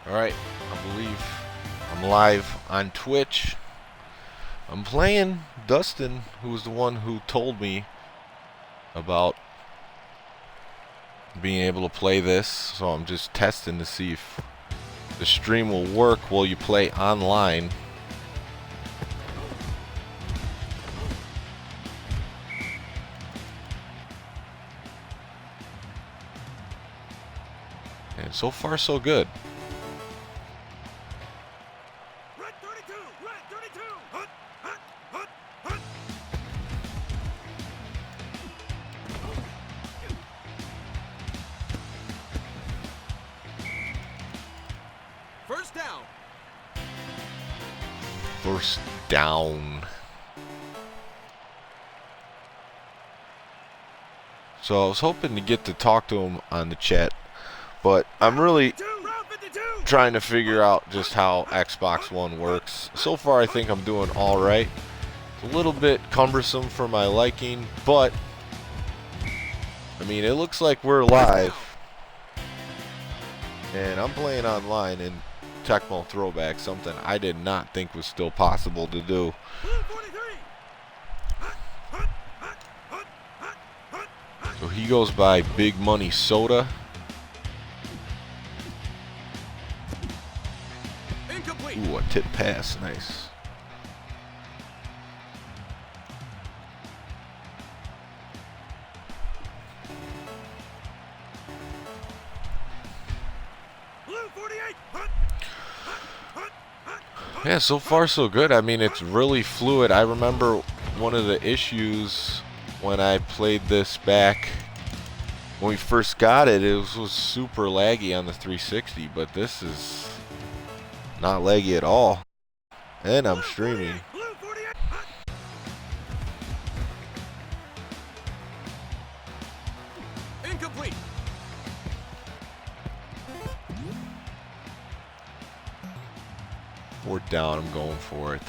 Alright, I believe I'm live on Twitch. I'm playing Dustin, who was the one who told me about being able to play this. So I'm just testing to see if the stream will work while you play online. And so far, so good. First down. First down. So I was hoping to get to talk to him on the chat, but I'm really trying to figure out just how Xbox One works. So far I think I'm doing alright. It's a little bit cumbersome for my liking, but I mean, it looks like we're live. And I'm playing online in Tecmo Throwback, something I did not think was still possible to do. So he goes by Big Money Soda. Ooh, a tip pass, nice. Yeah, so far so good. I mean, it's really fluid. I remember one of the issues when I played this back when we first got it, it was super laggy on the 360, but this is not laggy at all. And I'm streaming. Incomplete. Fourth down, I'm going for it.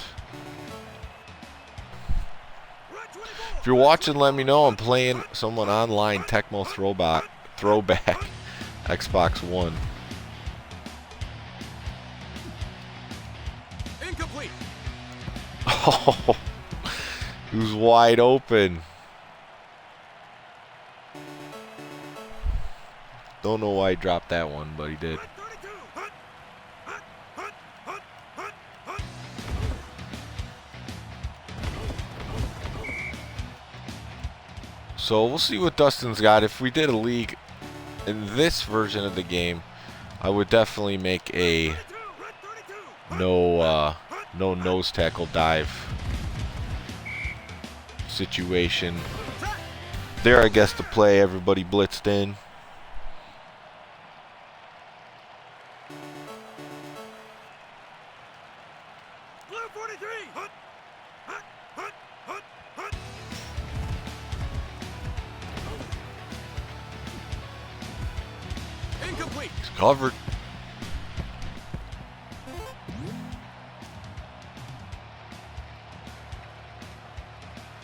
If you're watching, let me know. I'm playing someone online, Tecmo Throwback, Xbox One. Incomplete. Oh, he was wide open. Don't know why he dropped that one, but he did. So we'll see what Dustin's got. If we did a league in this version of the game, I would definitely make a no nose tackle dive situation. There, I guess, to play everybody blitzed in. He's covered.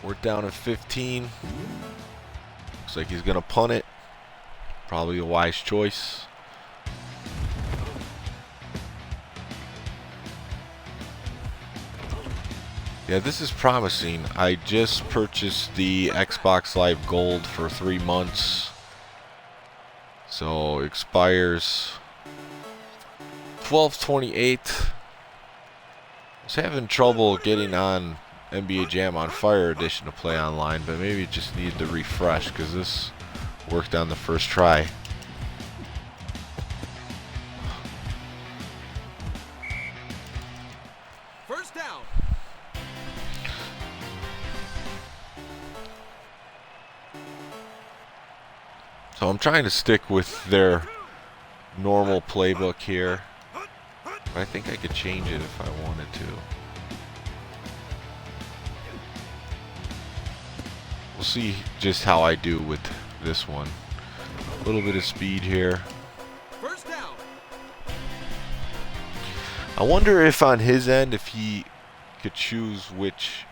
We're down at 15. Looks like he's gonna punt it. Probably a wise choice. Yeah, this is promising. I just purchased the Xbox Live Gold for 3 months. So expires 12/28. I was having trouble getting on NBA Jam on Fire Edition to play online, but maybe it just needed to refresh because this worked on the first try. First down. So I'm trying to stick with their normal playbook here. But I think I could change it if I wanted to. We'll see just how I do with this one. A little bit of speed here. First down. I wonder if on his end, if he could choose which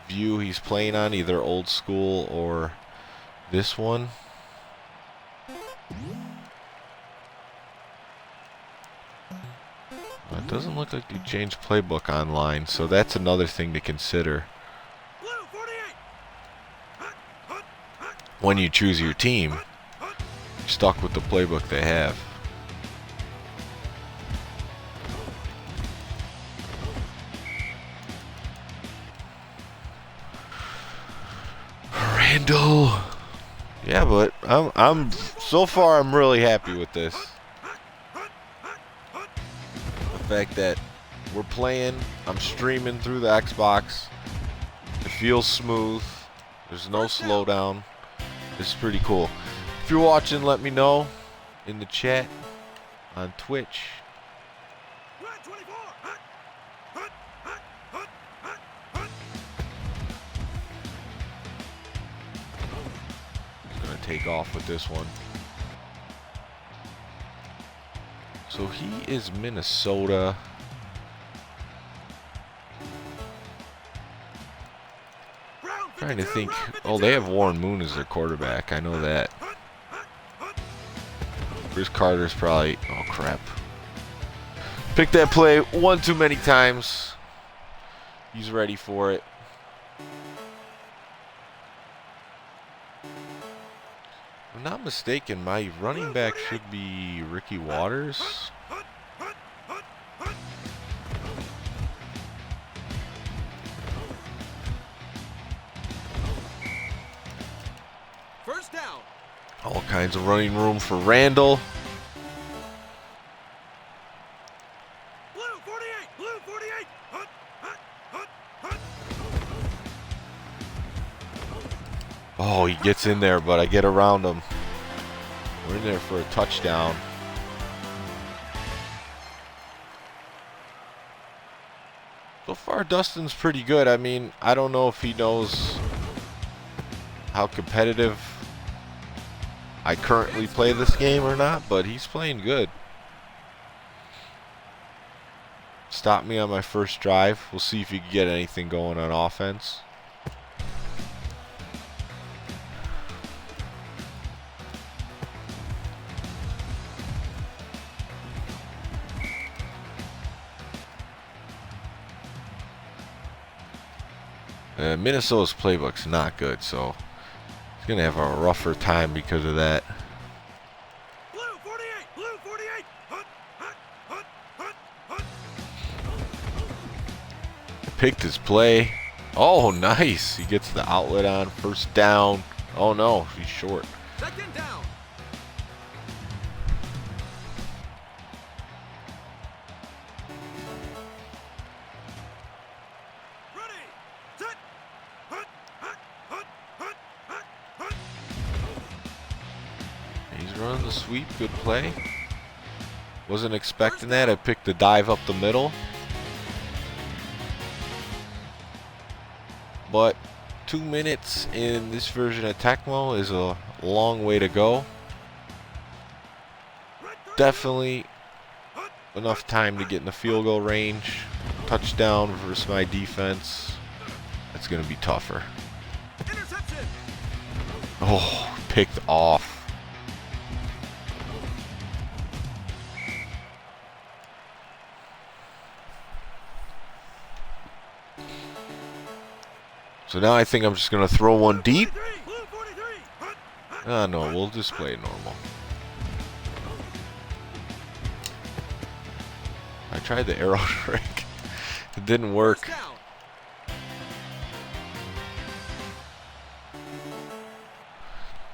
view he's playing on, either old school or this one. It doesn't look like you changed playbook online, so that's another thing to consider when you choose your team. You're stuck with the playbook they have. Randall. Yeah, but I'm so far I'm really happy with this. The fact that we're playing, I'm streaming through the Xbox. It feels smooth. There's no slowdown. This is pretty cool. If you're watching, let me know in the chat on Twitch. He's gonna take off with this one. So he is Minnesota. Trying to think. Oh, they have Warren Moon as their quarterback. I know that. Bruce Carter's probably. Oh crap! Picked that play one too many times. He's ready for it. If I'm not mistaken, my running back should be Ricky Waters. First down. All kinds of running room for Randall. Blue 48. Blue 48. Hut, hut, hut, hut. Oh, he gets in there, but I get around him. We're in there for a touchdown. So far, Dustin's pretty good. I mean, I don't know if he knows how competitive I currently play this game or not, but he's playing good. Stopped me on my first drive. We'll see if he can get anything going on offense. Minnesota's playbook's not good, so he's going to have a rougher time because of that. Blue 48. Blue 48. Hut, hut, hut, hut, hut. Picked his play. Oh, nice. He gets the outlet on. First down. Oh, no. He's short. Second down. Ready. Set. Hut, hut, hut, hut, hut, hut. He's running the sweep. Good play. Wasn't expecting that. I picked the dive up the middle. But 2 minutes in this version of Tecmo is a long way to go. Definitely enough time to get in the field goal range. Touchdown versus my defense. That's going to be tougher. Interception. Oh, picked off. So now I think I'm just going to throw one deep. Blue 43. Hut, hut. Ah, no, we'll just play it normal. I tried the arrow trick. It didn't work. First down.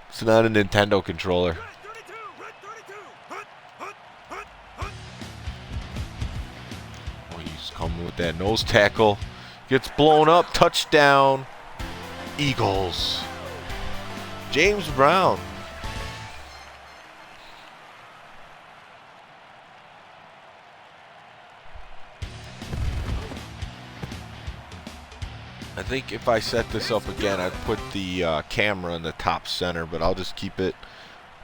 It's not a Nintendo controller. Red 32. Red 32. Hut, hut, hut, hut. Oh, he's coming with that nose tackle. Gets blown up. Touchdown. Eagles. James Brown. I think if I set this up again, I'd put the camera in the top center, but I'll just keep it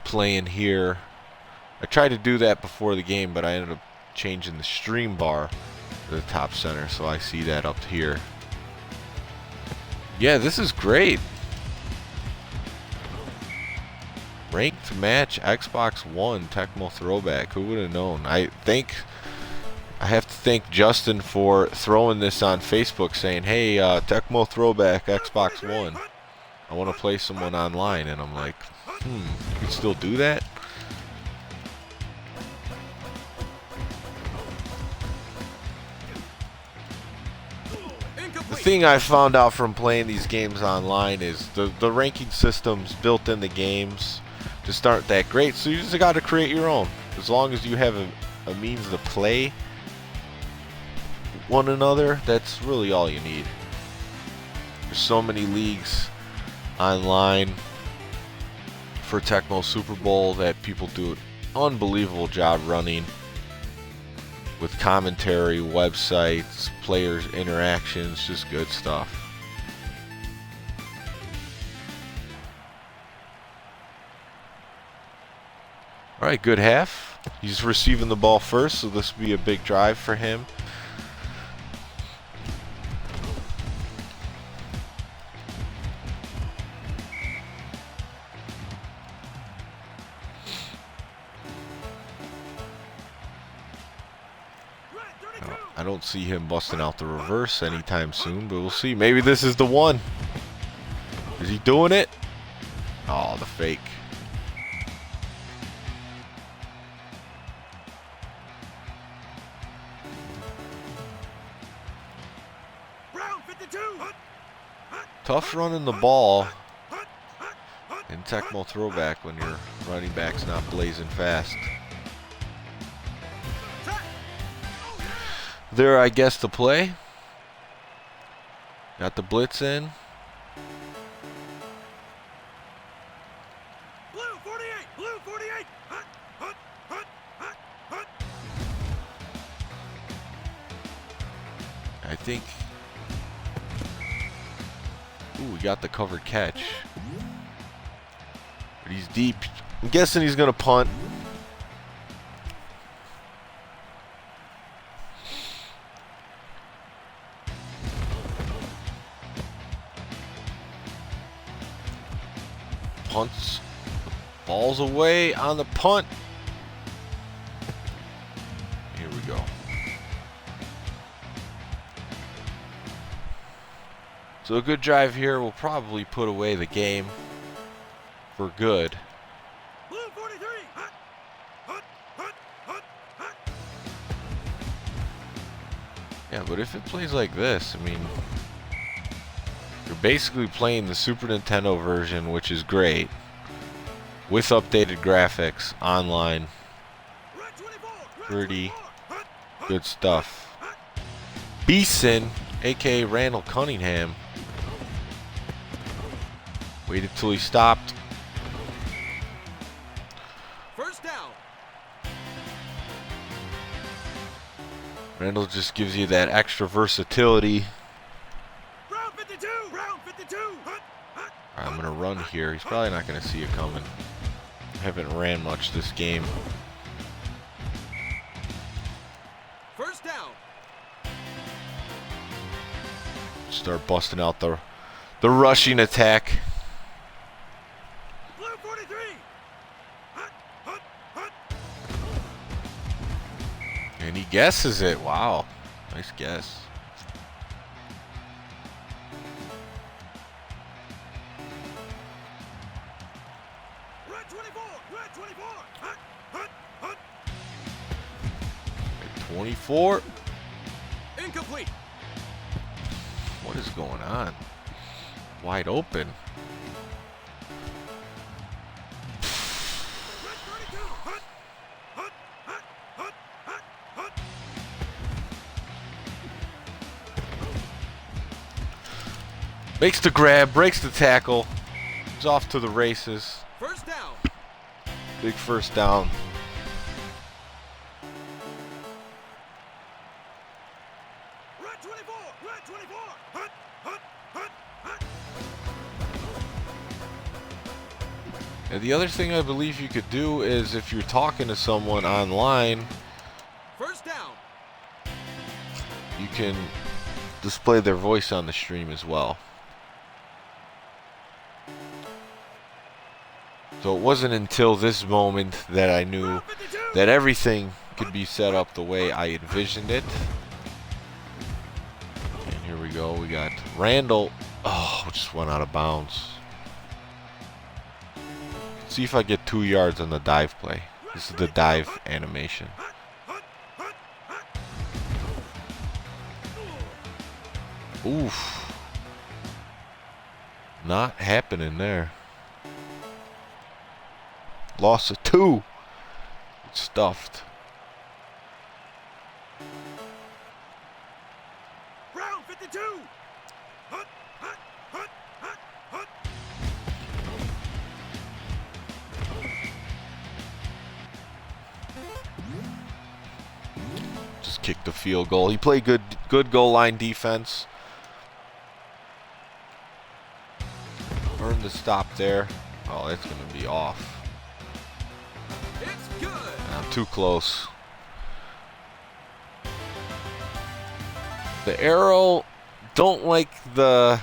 playing here. I tried to do that before the game, but I ended up changing the stream bar to the top center, so I see that up here. Yeah, this is great. Ranked match Xbox One Tecmo Throwback. Who would have known? I think I have to thank Justin for throwing this on Facebook saying, hey, Tecmo Throwback Xbox One. I want to play someone online. And I'm like, you can still do that? The thing I found out from playing these games online is the ranking systems built in the games just aren't that great. So you just got to create your own. As long as you have a means to play one another, that's really all you need. There's so many leagues online for Tecmo Super Bowl that people do an unbelievable job running with commentary, websites, players' interactions, just good stuff. Alright, good half. He's receiving the ball first, so this will be a big drive for him. I don't see him busting out the reverse anytime soon, but we'll see. Maybe this is the one. Is he doing it? Oh, the fake. Tough running the ball in Tecmo Throwback when your running back's not blazing fast. There, I guess, the play. Got the blitz in. Blue 48, blue 48. I think. Ooh, we got the covered catch. But he's deep. I'm guessing he's gonna punt. Punts. Ball's away on the punt. Here we go. So a good drive here will probably put away the game for good. Blue 43. Yeah, but if it plays like this, I mean, you're basically playing the Super Nintendo version, which is great, with updated graphics online. Pretty good stuff. Beeson, aka Randall Cunningham, waited till he stopped. First down. Randall just gives you that extra versatility. Round 52. Round 52. I'm going to run here. He's probably not going to see it coming. Haven't ran much this game. First down. Start busting out the rushing attack. Blue 43. And he guesses it. Wow. Nice guess. Red 24. Red 24. 24. Incomplete. What is going on? Wide open. Red 32. Makes the grab, breaks the tackle. He's off to the races. First down. Big first down. Red 24. Red 24. And the other thing I believe you could do is if you're talking to someone online, First down. you can display their voice on the stream as well. So it wasn't until this moment that I knew that everything could be set up the way I envisioned it. And here we go. We got Randall. Oh, just went out of bounds. See if I get 2 yards on the dive play. This is the dive animation. Oof. Not happening there. Loss of 2. It's stuffed. Round 52. Hut, hut, hut, hut, hut. Just kicked the field goal. He played good goal line defense. Earned the stop there. Oh, that's going to be off. It's good. Not too close. The arrow, don't like the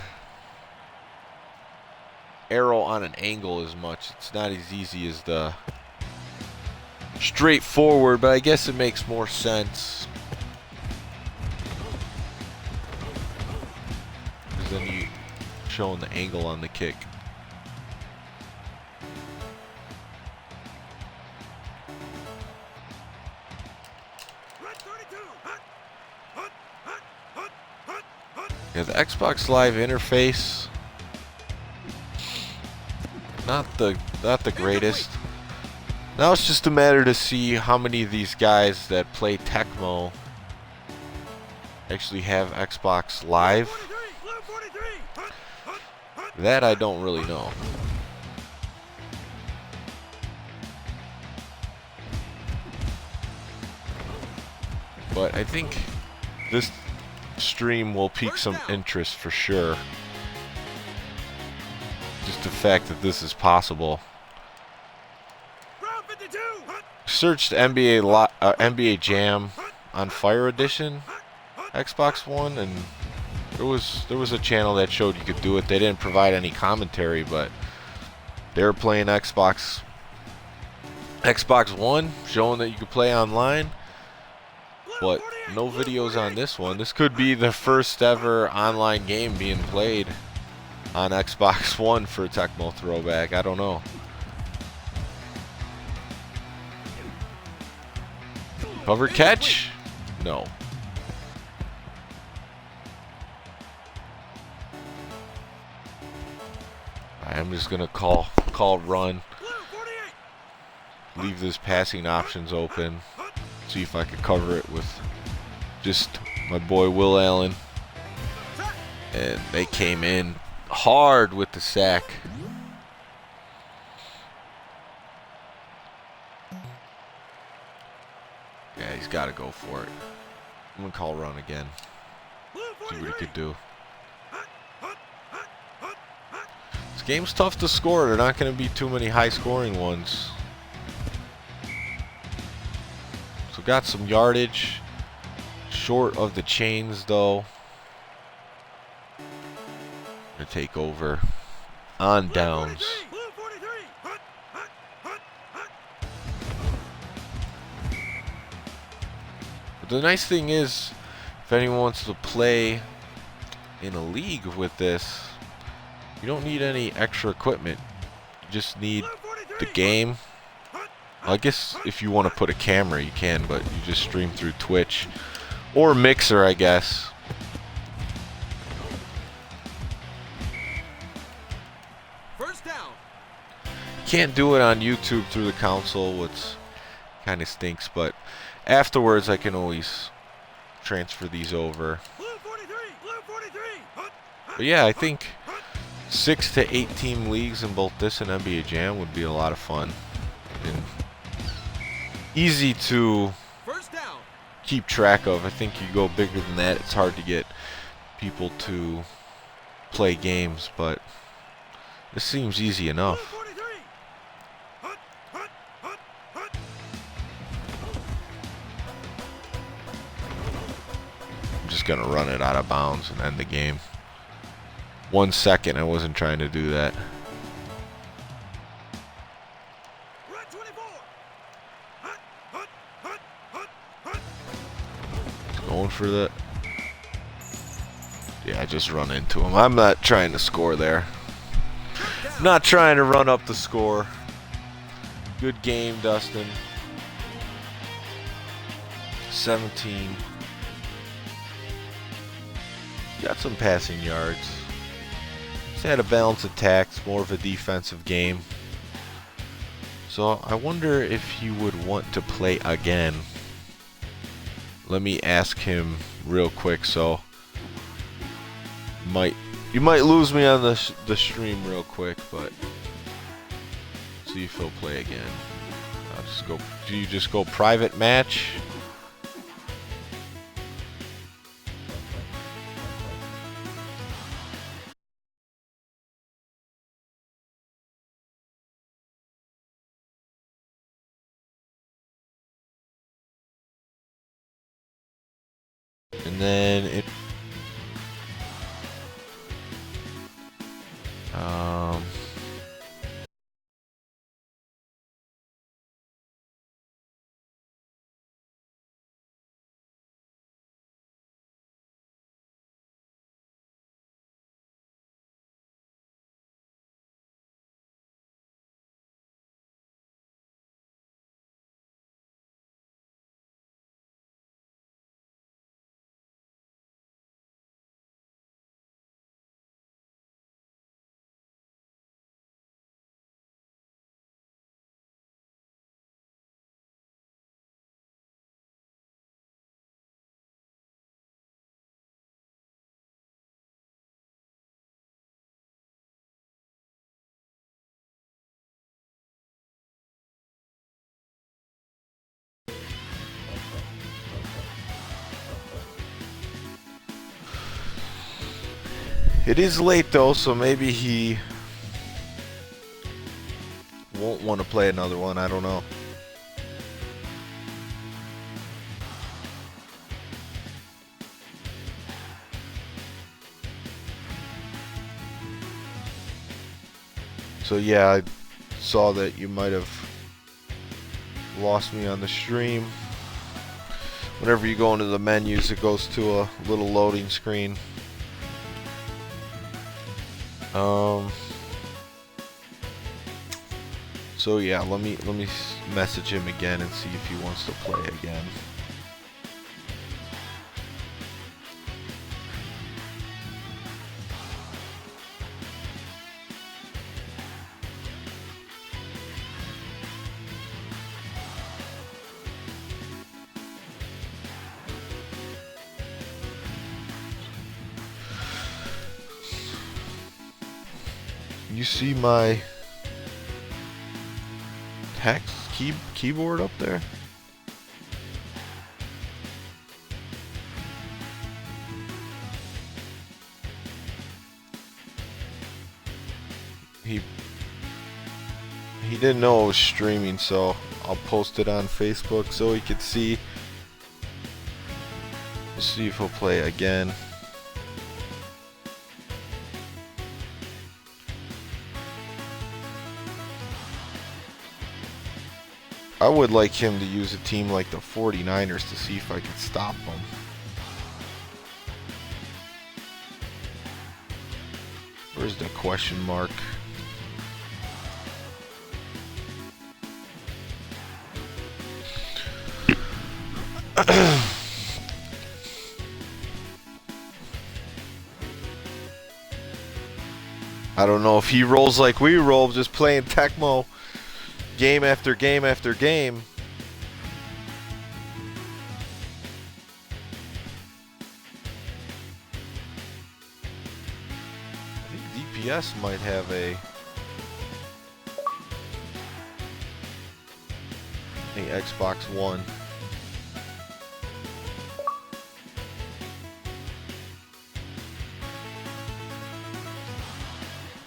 arrow on an angle as much. It's not as easy as the straightforward, but I guess it makes more sense. Because then you showing the angle on the kick. Yeah, the Xbox Live interface, not the greatest. Now it's just a matter to see how many of these guys that play Tecmo actually have Xbox Live. That I don't really know. But I think this stream will pique some interest for sure. Just the fact that this is possible. Searched NBA Jam on Fire Edition Xbox One, and there was a channel that showed you could do it. They didn't provide any commentary, but they were playing Xbox One, showing that you could play online. But no videos on this one. This could be the first ever online game being played on Xbox One for Tecmo Throwback. I don't know. Cover catch? No. I'm just gonna call run. Leave this passing options open. See if I could cover it with just my boy Will Allen. And they came in hard with the sack. Yeah, he's got to go for it. I'm going to call run again. See what he could do. This game's tough to score. There are not going to be too many high-scoring ones. So got some yardage. Short of the chains, though. Gonna take over on downs. But the nice thing is, if anyone wants to play in a league with this, you don't need any extra equipment. You just need the game. I guess if you want to put a camera, you can, but you just stream through Twitch or Mixer, I guess. First down. Can't do it on YouTube through the console, which kind of stinks, but afterwards I can always transfer these over. But yeah, I think 6 to 8 team leagues in both this and NBA Jam would be a lot of fun. And easy to keep track of. I think you go bigger than that, it's hard to get people to play games, but this seems easy enough. I'm just gonna run it out of bounds and end the game. 1 second, I wasn't trying to do that. going for the... Yeah, I just run into him. I'm not trying to score there. I'm not trying to run up the score. Good game, Dustin. 17. Got some passing yards. He's had a balanced attack. It's more of a defensive game. So I wonder if he would want to play again. Let me ask him real quick. So you might lose me on the stream real quick, but see if he'll play again. I'll just go. Do you just go private match? And then it. It is late though, so maybe he won't want to play another one. I don't know. So yeah, I saw that you might have lost me on the stream. Whenever you go into the menus, it goes to a little loading screen. So yeah, let me message him again and see if he wants to play again. You see my text keyboard up there? He didn't know I was streaming, so I'll post it on Facebook so he could see. Let's see if he'll play again. I would like him to use a team like the 49ers to see if I could stop them. Where's the question mark? I don't know if he rolls like we roll, just playing Tecmo game after game after game. I think DPS might have a Xbox One.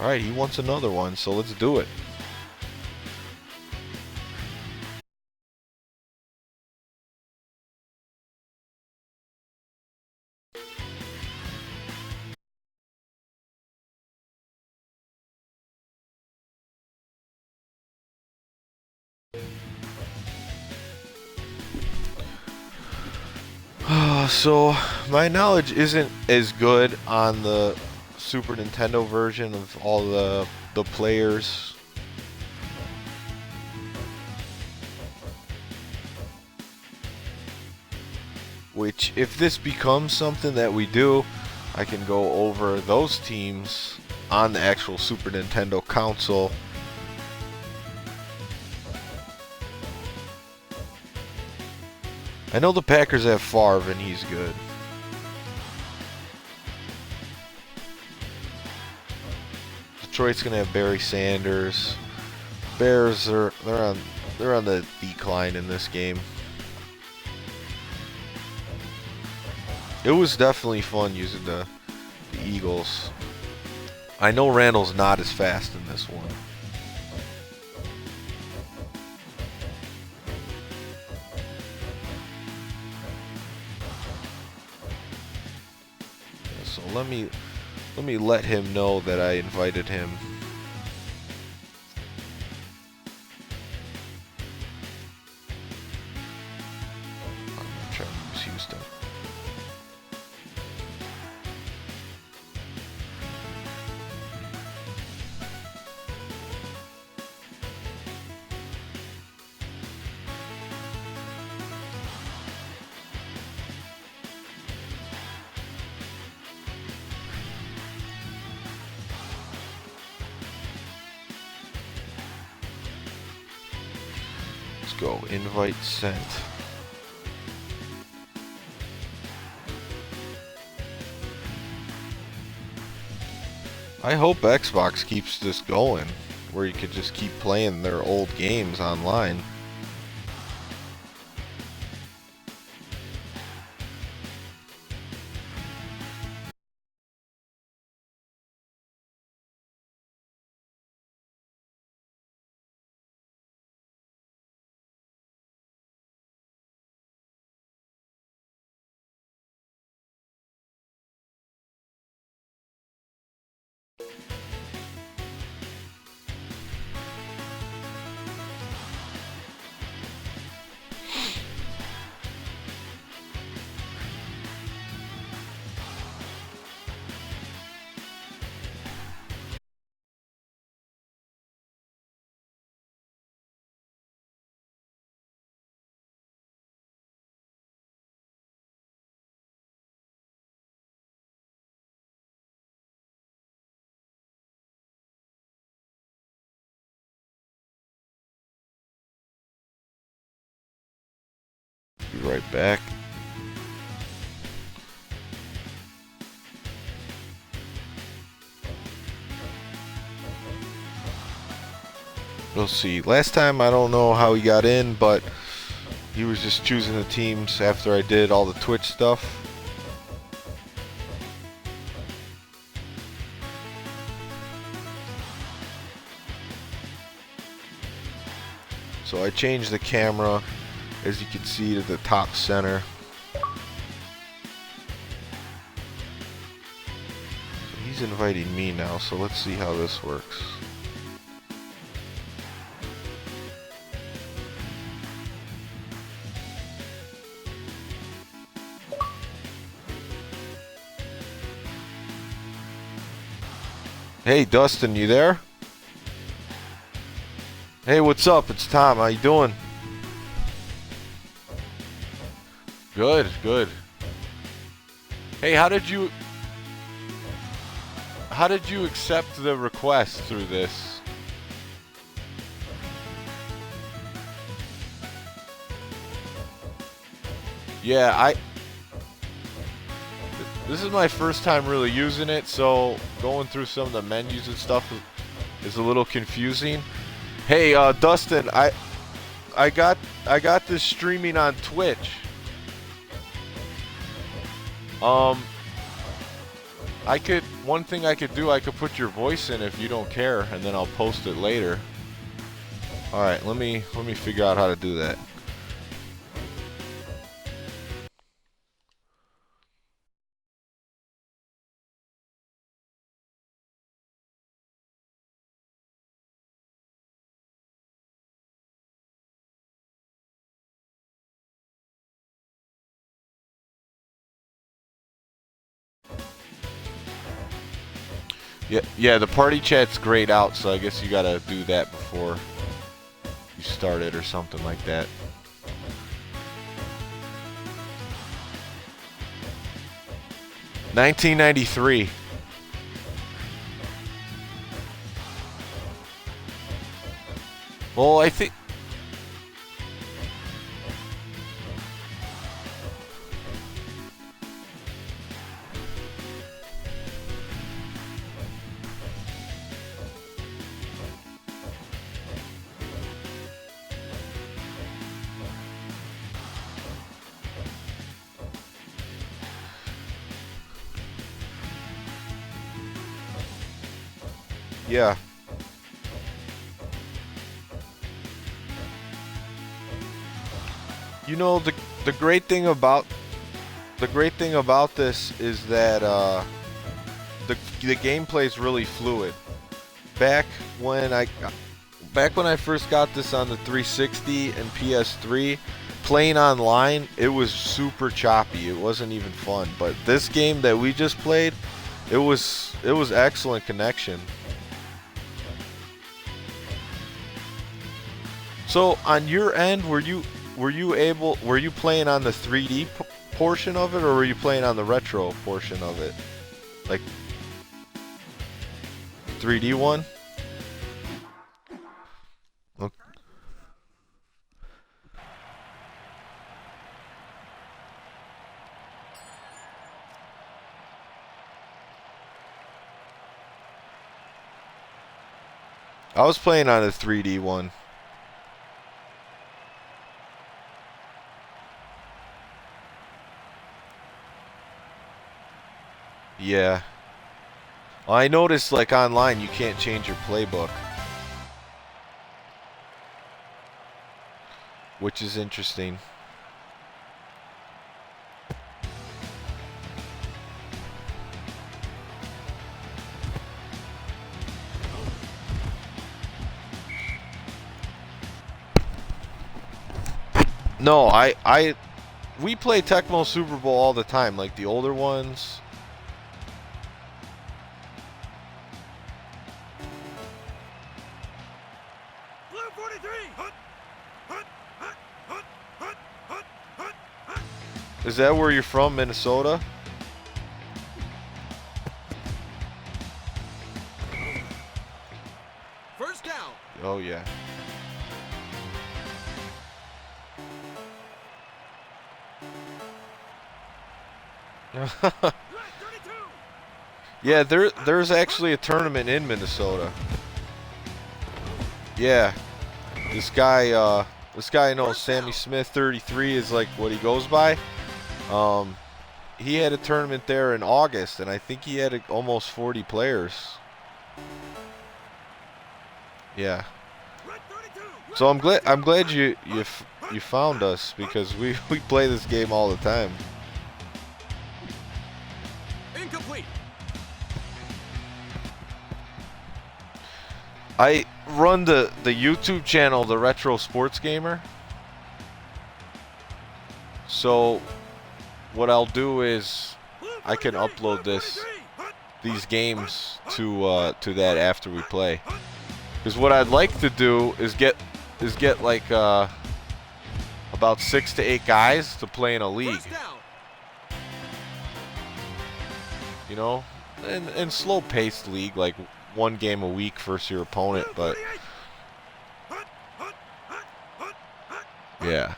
Alright, he wants another one, so let's do it. So my knowledge isn't as good on the Super Nintendo version of all the players. Which, if this becomes something that we do, I can go over those teams on the actual Super Nintendo console. I know the Packers have Favre, and he's good. Detroit's gonna have Barry Sanders. Bears they're on the decline in this game. It was definitely fun using the Eagles. I know Randall's not as fast in this one. So let me let him know that I invited him. I'm gonna try to use Houston. Let's go. Invite sent. I hope Xbox keeps this going, where you could just keep playing their old games online. Be right back. We'll see. Last time, I don't know how he got in, but he was just choosing the teams after I did all the Twitch stuff. So I changed the camera, as you can see, to the top center. So he's inviting me now, so let's see how this works. Hey Dustin, you there? Hey, what's up? It's Tom. How you doing? Good, good. Hey, how did you accept the request through this? Yeah, this is my first time really using it, so going through some of the menus and stuff is a little confusing. Hey, Dustin, I got this streaming on Twitch. One thing I could do, I could put your voice in if you don't care, and then I'll post it later. All right, let me figure out how to do that. Yeah, the party chat's grayed out, so I guess you gotta do that before you start it or something like that. $19.93. Well, I think. Yeah. You know, the great thing about this is that the gameplay is really fluid. Back when I first got this on the 360 and PS3, playing online, it was super choppy. It wasn't even fun. But this game that we just played, it was excellent connection. So on your end, were you playing on the 3D portion of it, or were you playing on the retro portion of it? Like 3D one? Okay. I was playing on the 3D one. Yeah. Well, I noticed like online you can't change your playbook, which is interesting. No, we play Tecmo Super Bowl all the time, like the older ones. Blue 43. Hut, hut, hut, hut, hut, hut, hut, hut. Is that where you're from, Minnesota? First down. Oh yeah. Red 32. Yeah, there's actually a tournament in Minnesota. Yeah. This guy I know, Sammy Smith 33 is like what he goes by. He had a tournament there in August, and I think he had almost 40 players. Yeah. Red 32. So I'm glad you found us, because we play this game all the time. Incomplete. I run the YouTube channel, the Retro Sports Gamer. So what I'll do is I can upload these games to that after we play. Because what I'd like to do is get like about 6 to 8 guys to play in a league. You know, and slow paced league, like one game a week versus your opponent, but yeah.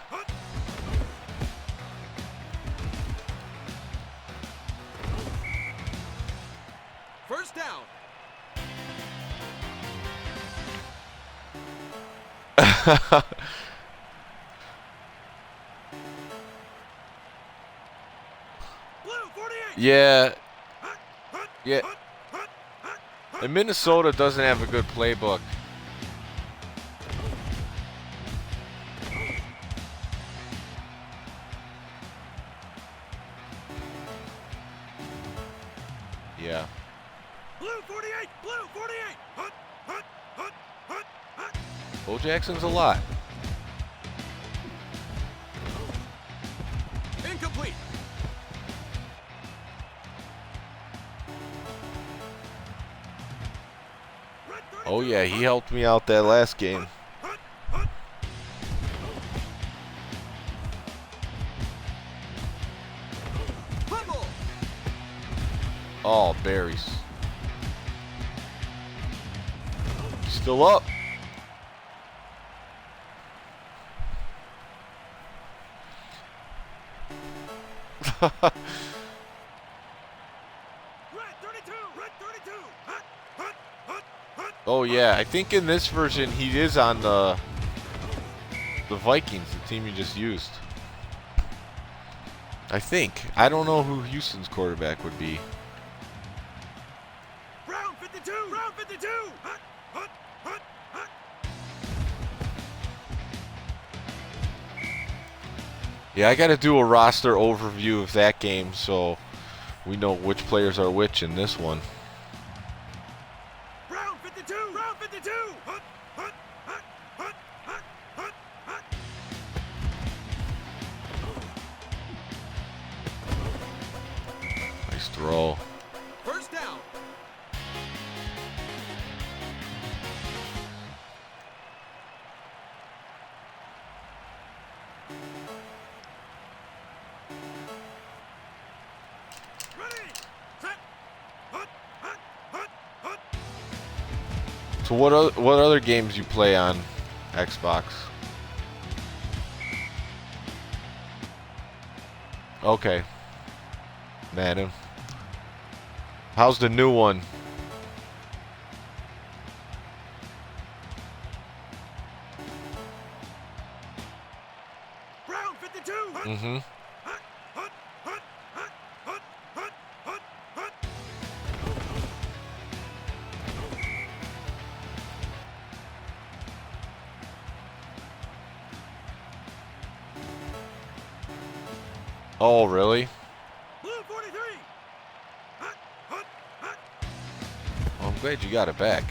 First down. Blue 48. Yeah. Yeah. And Minnesota doesn't have a good playbook. Yeah. Blue 48. Blue 48. Hut, hut, hut, hut, hut. Bo Jackson's a lot. Incomplete. Oh yeah, he helped me out that last game. Fumble. Oh, berries. Still up. Red 32. Red 32. Hut, hut, hut, hut. Oh yeah, I think in this version he is on the Vikings, the team you just used. I think. I don't know who Houston's quarterback would be. Brown 52. Brown 52. Hut, hut, hut, hut. Yeah, I got to do a roster overview of that game so we know which players are which in this one. Brown 52. Brown 52. Hut, hut, hut, hut, hut, hut, hut. Nice throw. First down. Ready. Set. Hut, hut, hut, hut. So what other games you play on Xbox? Okay. Madden. How's the new one? Brown 52. Hut, Mm-hmm. hut, hut, hut, hut, hut, hut, hut, hut. Oh, really? Blue 43. Hut, hut, hut. Well, I'm glad you got it back.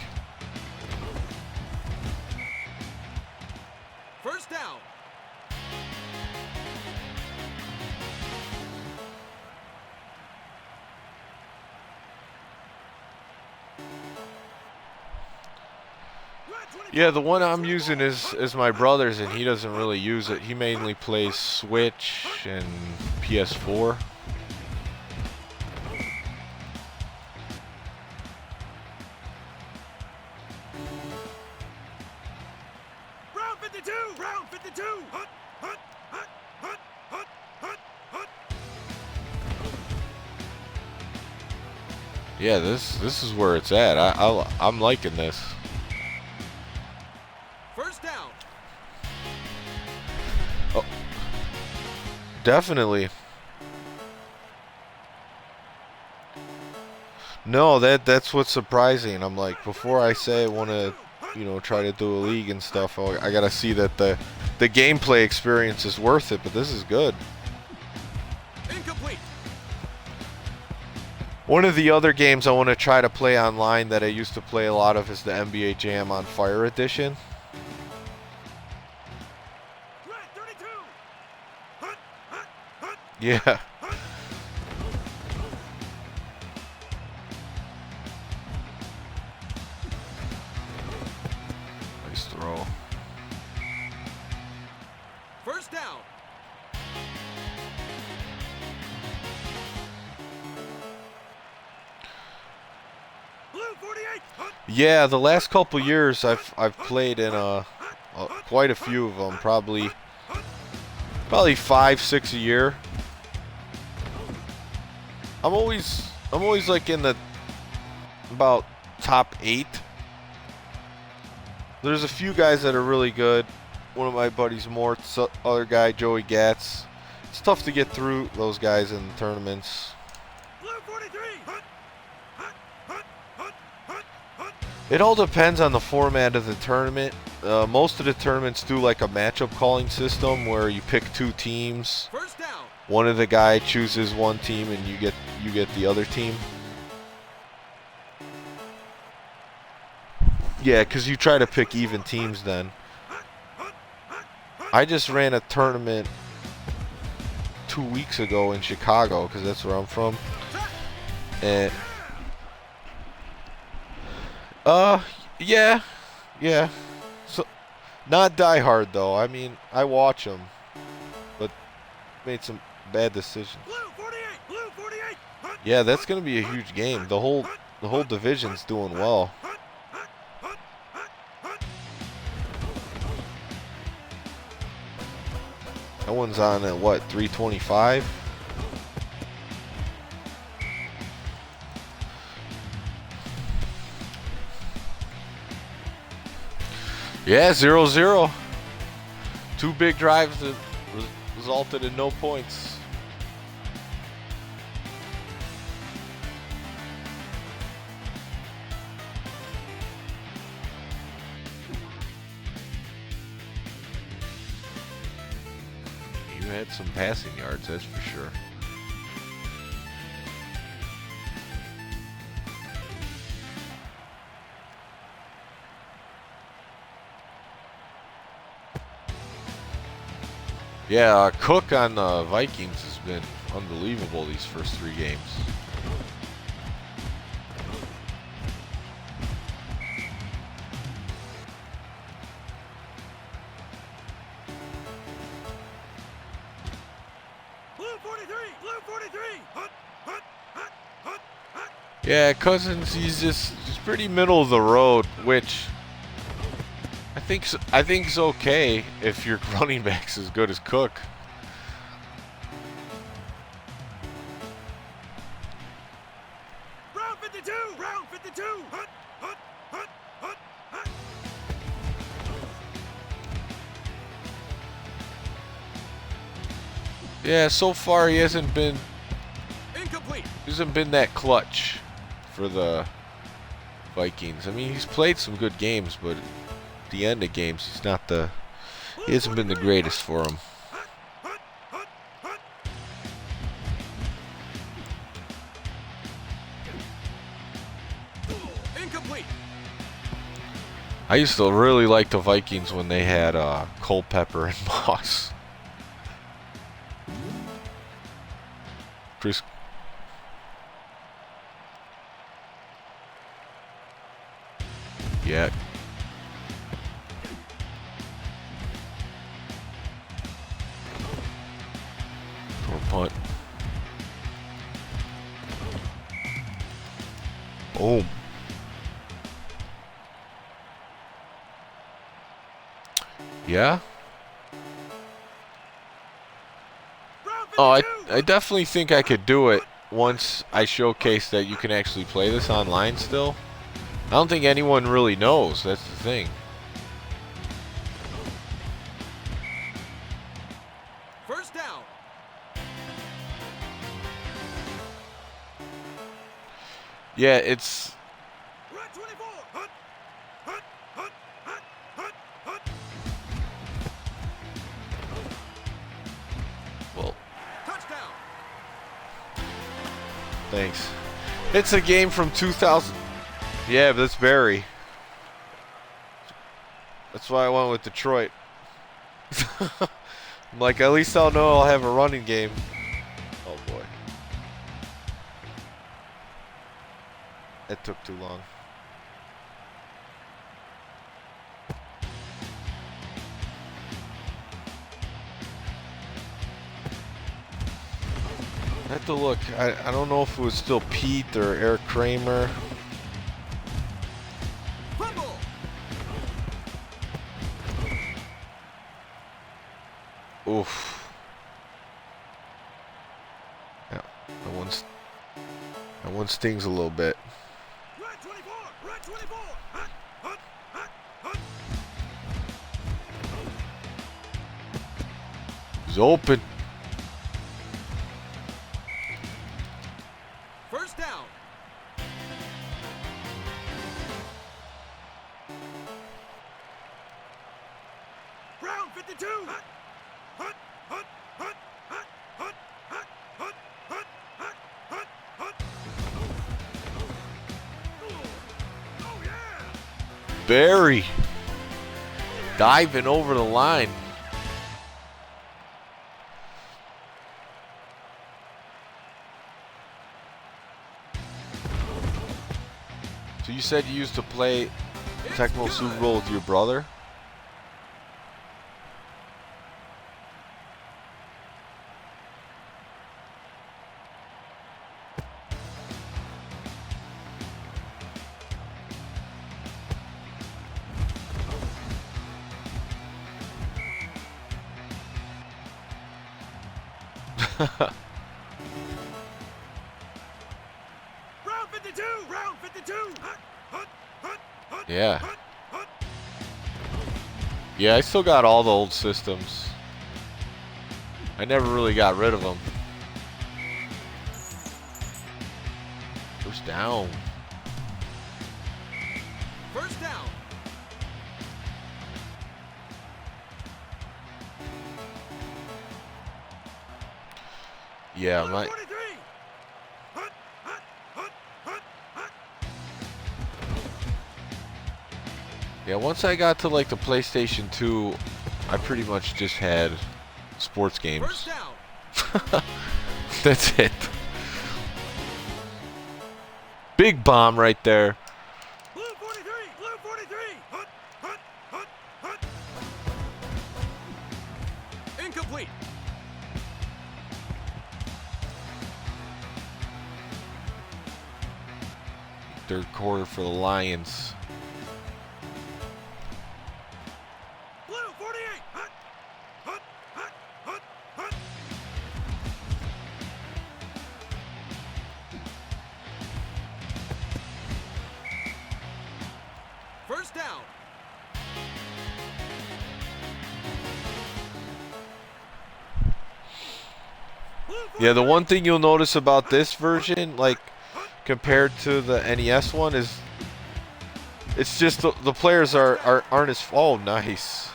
First down. Red 25. Yeah, the one I'm using is my brother's, and he doesn't really use it. He mainly plays Switch and PS4. Brown 52. Brown 52. Hut, hut, hut, hut, hut, hut, hut. Yeah, this is where it's at. I'm liking this. First down. Oh, definitely. No, that's what's surprising. I'm like, before I say I want to, try to do a league and stuff, I gotta see that the gameplay experience is worth it. But this is good. Incomplete. One of the other games I want to try to play online that I used to play a lot of is the NBA Jam on Fire Edition. Red 32. Hut, hut, hut, Yeah. hut. Nice throw. First down. Blue 48. Hut, Yeah, the last couple years I've played in quite a few of them, probably 5, 6 a year. I'm always like in the about top 8. There's a few guys that are really good. One of my buddies, Mort's other guy, Joey Gatz. It's tough to get through those guys in tournaments. Blue 43. Hut, hut, hut, hut, hut, hut. It all depends on the format of the tournament. Most of the tournaments do like a matchup calling system where you pick 2 teams. First down. One of the guy chooses one team and you get the other team. Yeah, because you try to pick even teams then. I just ran a tournament 2 weeks ago in Chicago because that's where I'm from. And Yeah, yeah. So not Die Hard though. I mean, I watch them, but made some bad decisions. Blue 48, blue 48. Hut, Yeah, that's hut, gonna be a hut, huge game. hut, hut, The whole hut, division's hut, doing hut, well. hut, hut, hut, hut, hut. That one's on at what, 325? Yeah, 0-0. Two big drives that resulted in no points. You had some passing yards, that's for sure. Yeah, Cook on the Vikings has been unbelievable these first 3 games. Blue 43, blue 43. Hut, hut, hut, hut, hut. Yeah, Cousins, he's pretty middle of the road, which I think's okay if your running back's as good as Cook. Round 52, round 52. Hut, hut, hut, hut, hut. Yeah, so far he hasn't been Incomplete. that clutch for the Vikings. I mean, he's played some good games, but at the end of games, he hasn't been the greatest for him. Hut, hut, hut, hut. Incomplete. I used to really like the Vikings when they had Culpepper and Moss. Chris. Yeah. Or punt. Oh. Yeah. Oh, I definitely think I could do it once I showcase that you can actually play this online still. I don't think anyone really knows. That's the thing. First down. Yeah, it's... Red 24. Hut, hut, hut, hut, hut, hut. Well, Touchdown. thanks. It's a game from 2000... Yeah, but that's Barry. That's why I went with Detroit. I'm like, at least I'll know I'll have a running game. Oh boy. That took too long. I have to look. I don't know if it was still Pete or Eric Kramer. Fumble. Oof. Yeah, that one stings a little bit. Red 24. Red 24. Hut, hut, hut, hut. He's open. First down. Round 52. Hut, hut, hut, hut, hut, hut, hut, hut, hut, hut, hut, hut. Oh yeah. Barry diving over the line. So you said you used to play Tecmo Super Bowl with your brother? Round 52! Round 52! Yeah. Yeah, I still got all the old systems. I never really got rid of them. First down. First down. Yeah, my 43. yeah. Once I got to like the PlayStation 2, I pretty much just had sports First games. down. That's it. Big bomb right there. Blue 43. Blue 43. Incomplete. Third quarter for the Lions. Blue 48. First down. Yeah, the one thing you'll notice about this version, like compared to the NES one, is it's just the players aren't as nice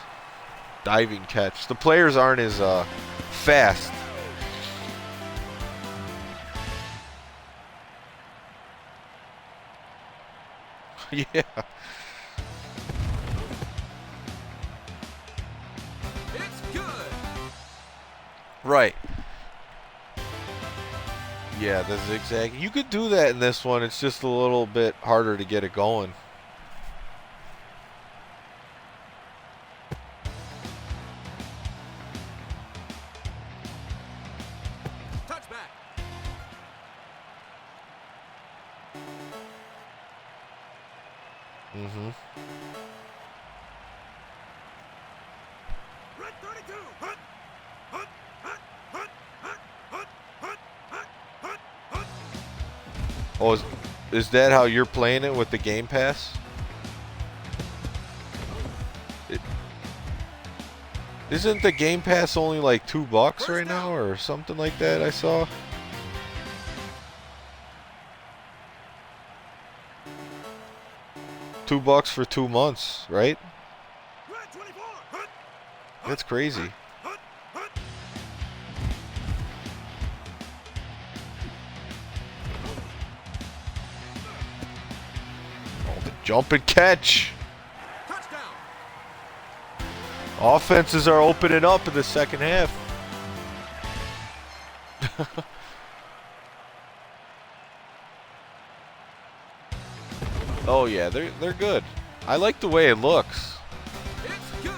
diving catch. The players aren't as fast. Yeah. It's good. Right. Yeah, the zigzag. You could do that in this one. It's just a little bit harder to get it going. Touchback. Mm-hmm. Red 32. Oh, is that how you're playing it with the Game Pass? Isn't the Game Pass only like $2 right now or something like that I saw? $2 for 2 months, right? Red 24. That's crazy. Oh, the jump and catch. Touchdown. Offenses are opening up in the second half. Oh yeah, they're good. I like the way it looks. It's good.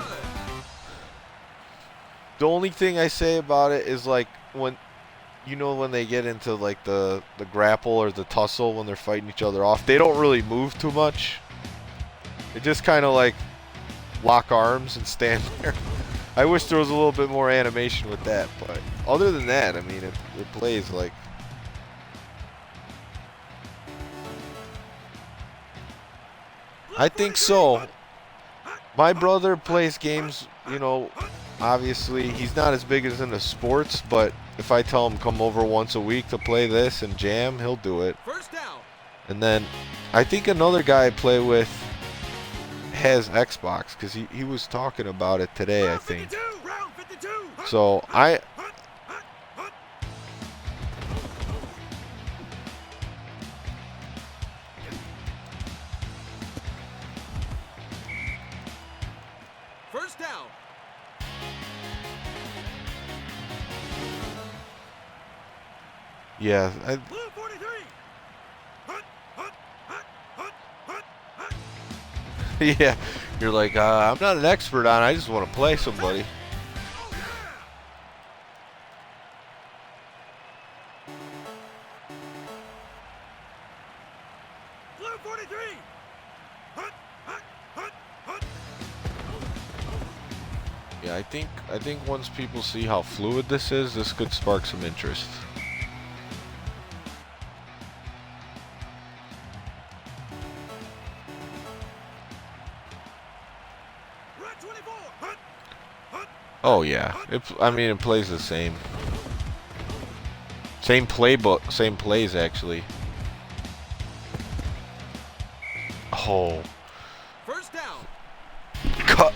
The only thing I say about it is like when they get into like the grapple or the tussle when they're fighting each other off, they don't really move too much. They just kind of like lock arms and stand there. I wish there was a little bit more animation with that, but other than that, I mean, it plays like. I think so. My brother plays games, obviously he's not as big as into sports, but if I tell him come over once a week to play this and jam, he'll do it. First down. And then I think another guy I play with has Xbox because he was talking about it today, I think. Round 52. So I First down. yeah, Blue 43. Yeah, you're like, I'm not an expert on it, I just want to play somebody. Oh, yeah! Blue 43! Hut, hut, hut, hut. Yeah, I think once people see how fluid this is, this could spark some interest. Red 24! Hut, hut, Oh yeah, hut. I mean, it plays the same. Same playbook, same plays actually. Oh, First down. cut.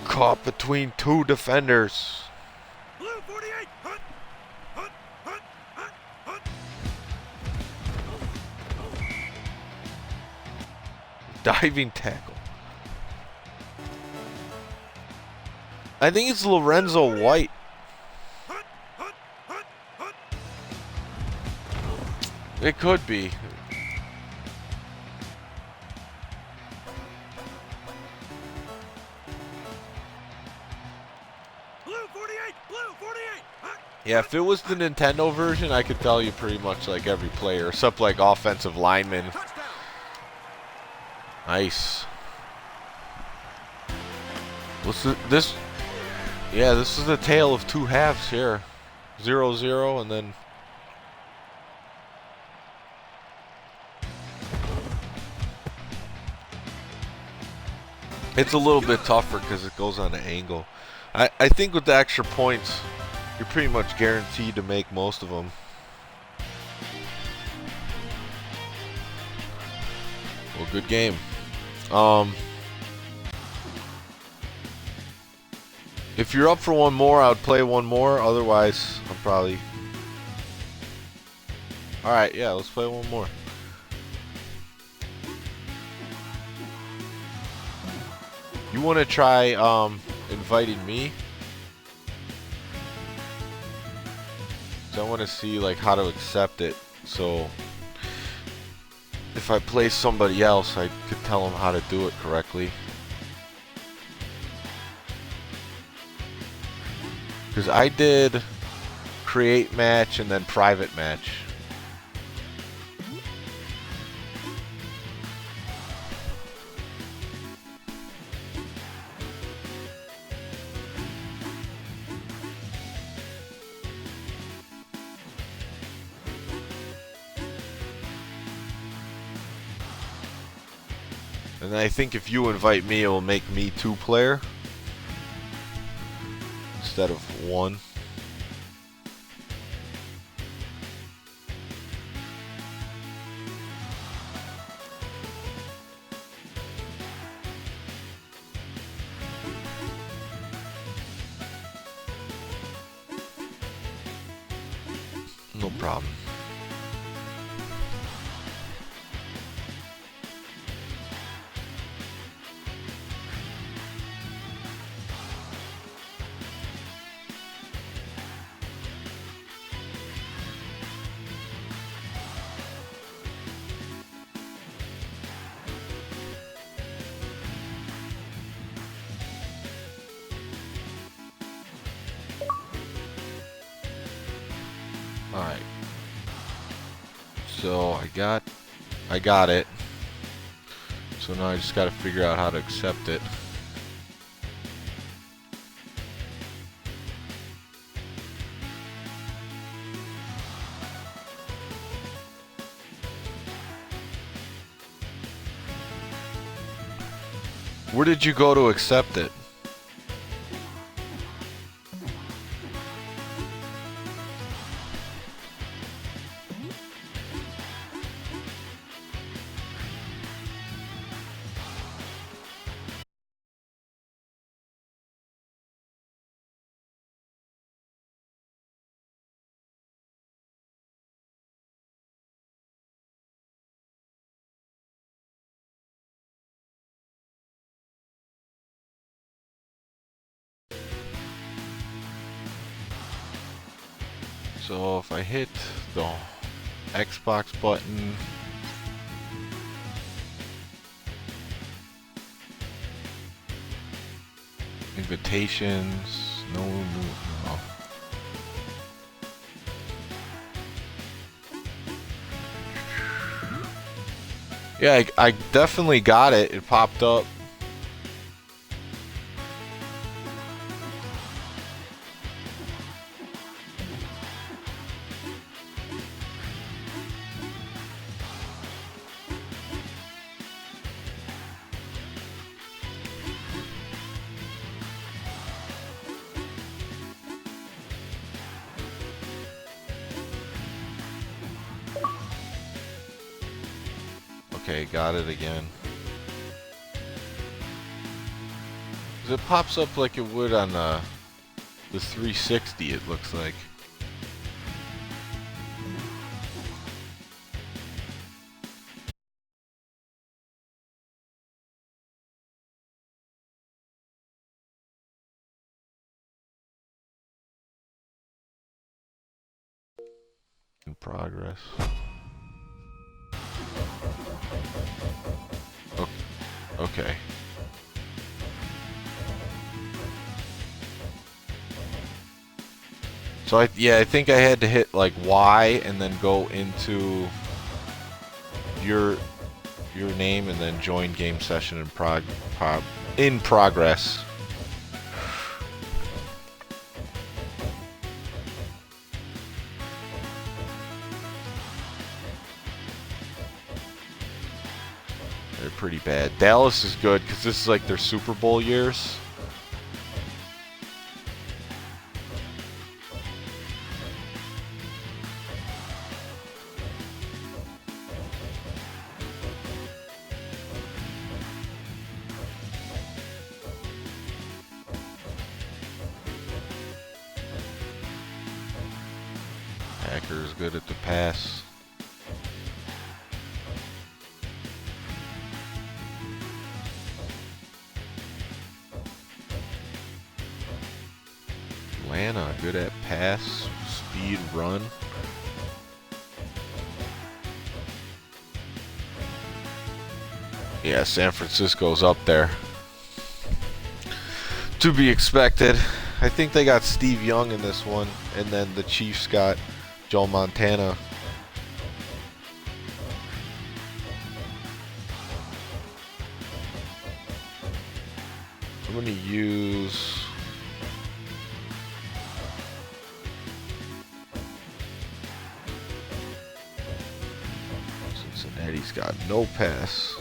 Caught between two defenders. Blue 48! Hut, hut, hut, hut, hut. Diving tackle. I think it's Lorenzo White. Hut, hut, hut, hut. It could be. Blue 48! Blue 48! Hut. Yeah, if it was the Nintendo version, I could tell you pretty much like every player, except like offensive linemen. Touchdown. Nice. This? Yeah, this is the tale of two halves here. 0-0, and then it's a little bit tougher because it goes on an angle. I think with the extra points, you're pretty much guaranteed to make most of them. Well, good game. If you're up for one more, I would play one more. Otherwise, I'm probably... Alright, yeah, let's play one more. You want to try inviting me? 'Cause I want to see like how to accept it. So if I play somebody else, I could tell them how to do it correctly. Because I did create match and then private match. And I think if you invite me, it will make me 2-player instead of 1. No problem. Alright. So I got it. So now I just gotta figure out how to accept it. Where did you go to accept it? So if I hit the Xbox button, Invitations. No. Yeah, I definitely got it. It popped up. Okay, got it again. It pops up like it would on the 360, it looks like. In progress. Okay. So I think I had to hit like Y and then go into your name and then join game session in progress. They're pretty bad. Dallas is good because this is like their Super Bowl years. Packers good at the pass. Atlanta good at pass, speed, run. Yeah, San Francisco's up there. To be expected. I think they got Steve Young in this one, and then the Chiefs got Joe Montana. I'm going to use... Cincinnati's got no pass.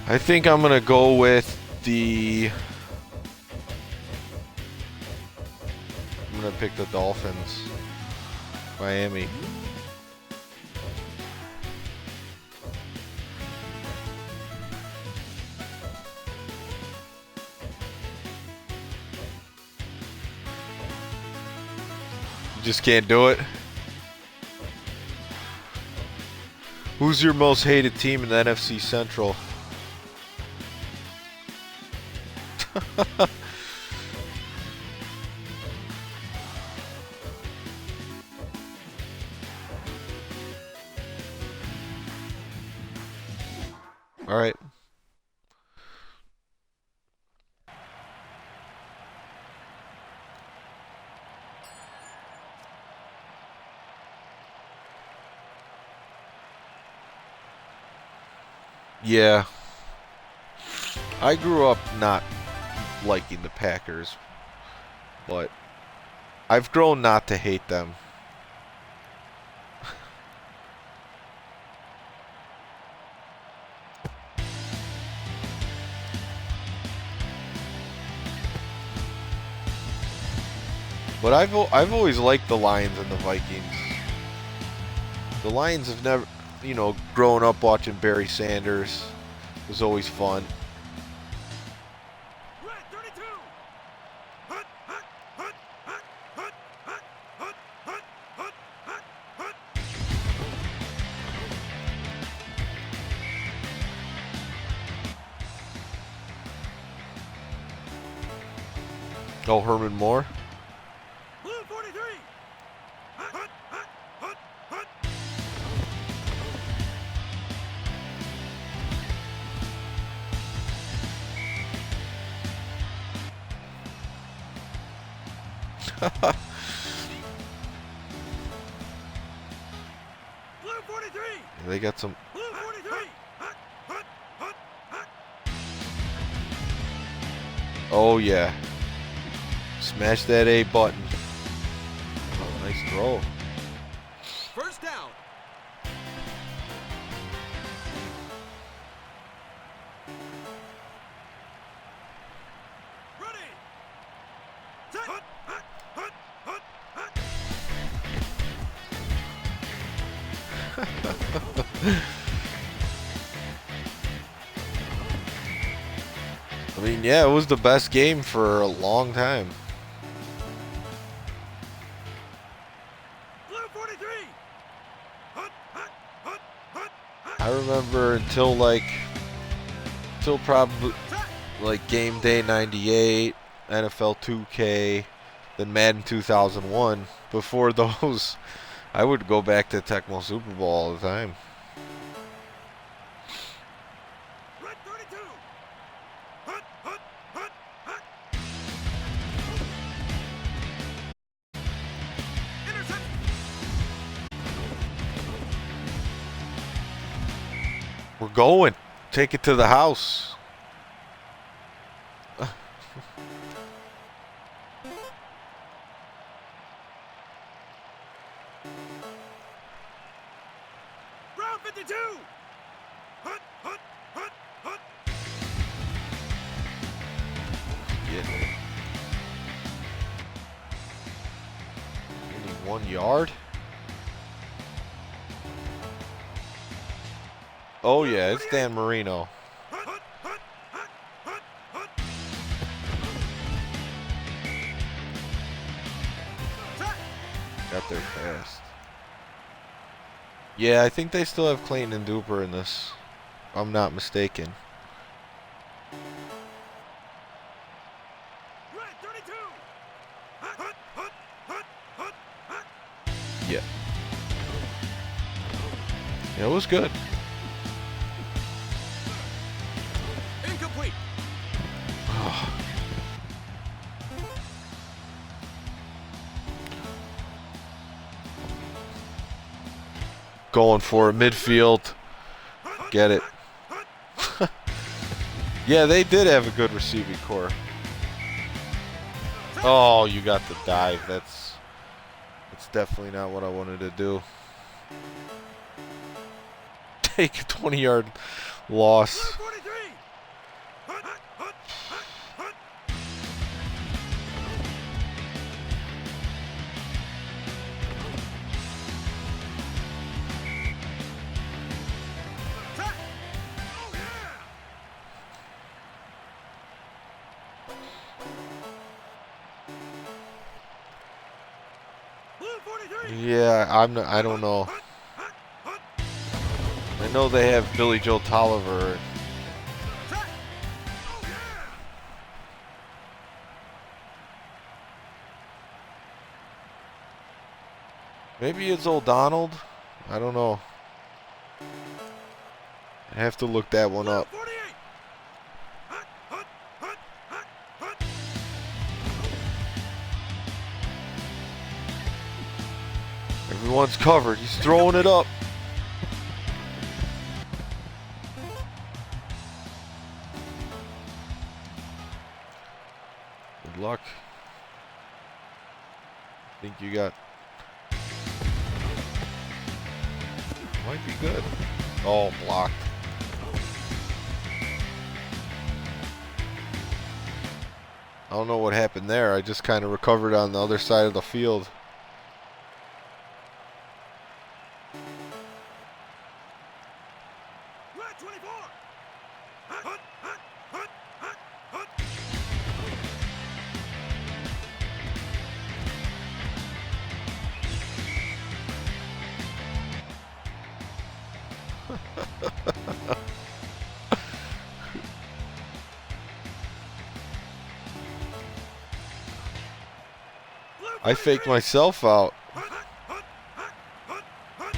I think I'm going to go with the... I'm going to pick the Dolphins. Miami. You just can't do it. Who's your most hated team in the NFC Central? All right. Yeah. I grew up not liking the Packers, but I've grown not to hate them. But I've always liked the Lions and the Vikings. The Lions have never, you know, growing up watching Barry Sanders was always fun. Red 32. Hut, hut, hut, hut, hut, hut, hut, hut, hut, hut, hut. Oh, Herman Moore. Blue 43. Blue 43. They got some. Blue 43. Hut, hut, hut, hut. Oh yeah. Smash that A button. Oh, nice throw. First down. Ready. Set. Hut, hut, hut, hut, hut. I mean, yeah, it was the best game for a long time. Blue 43. Hut, hut, hut, hut, hut. I remember until probably like Game Day 98, NFL 2K, then Madden 2001. Before those, I would go back to Tecmo Super Bowl all the time. Red 32. Hut, hut, hut, hut. Intercept. We're going. Take it to the house. Brown 52. Hut, hut, hut, hut. Yeah. Only 1 yard? Oh yeah, it's Dan Marino. Hut, hut, hut, hut, hut, hut. Set. Got there fast. Yeah, I think they still have Clayton and Duper in this. If I'm not mistaken. Red 32. Hut, hut, hut, hut, hut, hut. Yeah. Yeah, it was good. Incomplete. Going for it midfield. Get it. Yeah, they did have a good receiving core. Oh, you got the dive. That's definitely not what I wanted to do. Take a 20-yard loss. 43. Hut, hut, hut, hut, hut. Set. Oh yeah. Blue 43. Yeah, I don't know. Hut, hut, hut. I know they have Billy Joe Tolliver. Set. Oh yeah. Maybe it's old Donald. I don't know. I have to look that one up. 48. Hut, hut, hut, hut, hut. Everyone's covered. He's throwing it up. Good luck. I think you got. Might be good. Oh, blocked. I don't know what happened there. I just kind of recovered on the other side of the field. Red 24. Hut, hut, hut, hut, hut, hut. Blue I faked 43. myself out. Hut, hut, hut, hut, hut, hut.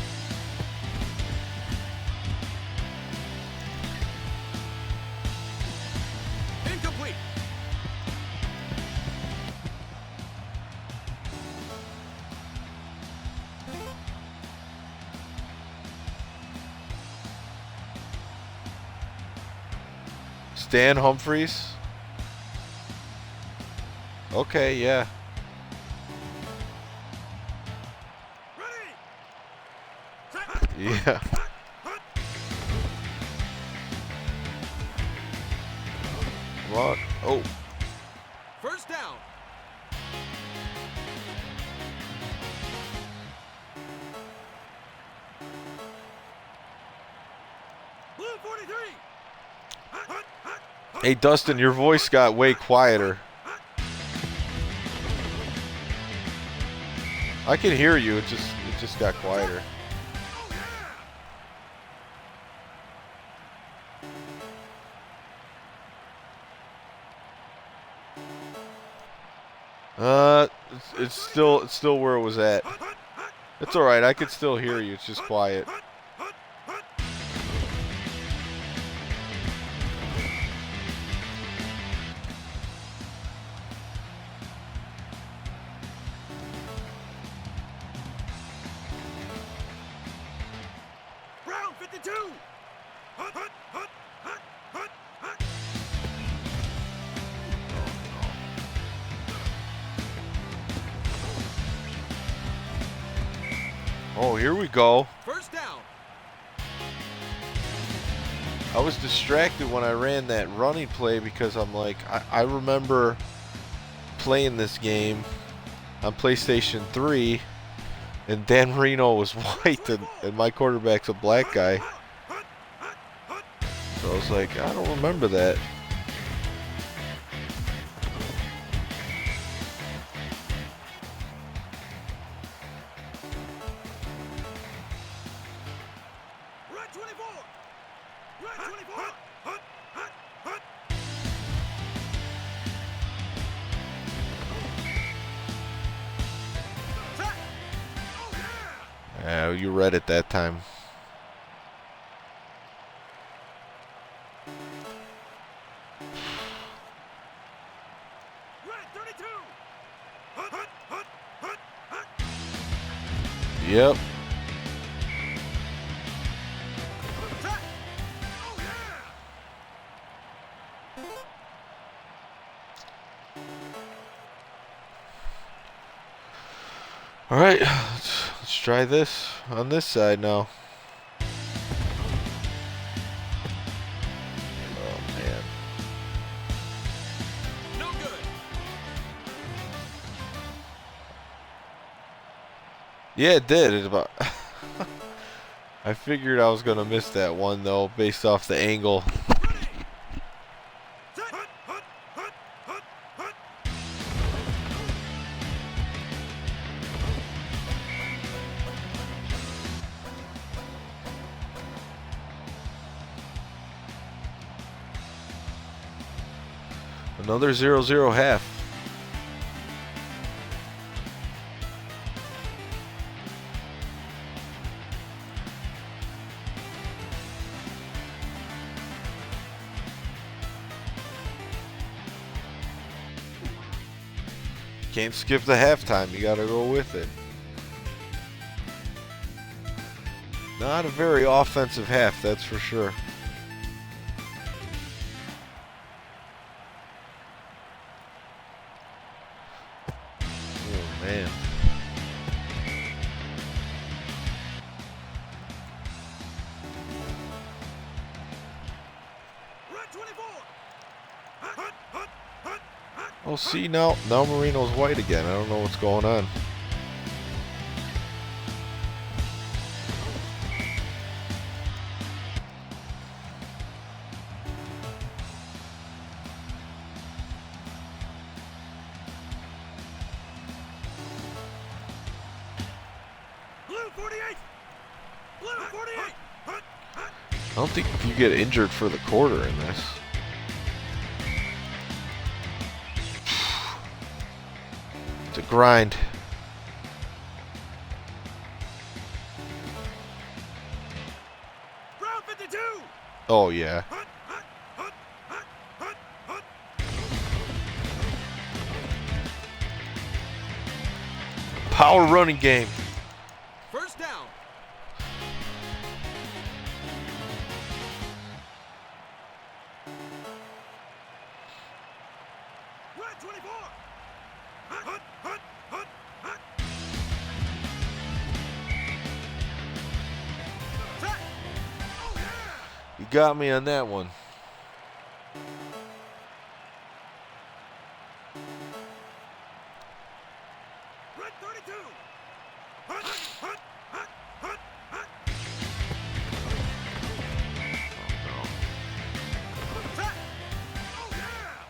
Incomplete. Stan Humphries. Okay, yeah. Yeah. Come on. Oh. First down. Blue 43. Hey, Dustin, your voice got way quieter. I can hear you. It just got quieter. It's still where it was at. It's all right. I can still hear you. It's just quiet. Brown 52. Oh, here we go. First down. I was distracted when I ran that running play because I'm like, I remember playing this game on PlayStation 3 and Dan Marino was white and my quarterback's a black guy. So I was like, I don't remember that. Red 24. Red 24. Yeah, you read it that time. Red 32. Yep. All right, let's try this on this side now. Oh man. No good. Yeah, it did. It about. I figured I was gonna miss that one though, based off the angle. Another 0-0 half. Can't skip the halftime. You got to go with it. Not a very offensive half, that's for sure. Oh, man. Red 24. Oh, see, now Marino's white again. I don't know what's going on. Blue 48. Blue 48. I don't think you get injured for the quarter in this. It's a grind. Brown 52. Oh, yeah. Power running game. First down. 24. Hut, hut, hut, hut, hut. Set. Oh, yeah. You got me on that one. Red 32. Hut, hut, hut, hut, hut. Set. Oh, yeah.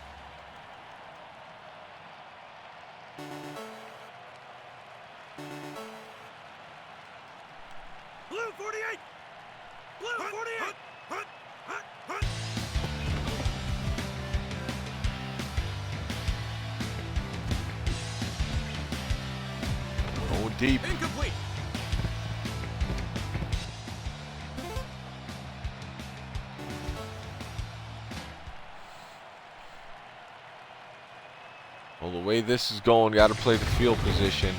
Blue 48. Blue 48. Hut, hut, hut, hut. Going deep. Incomplete. Well, the way this is going, got to play the field position.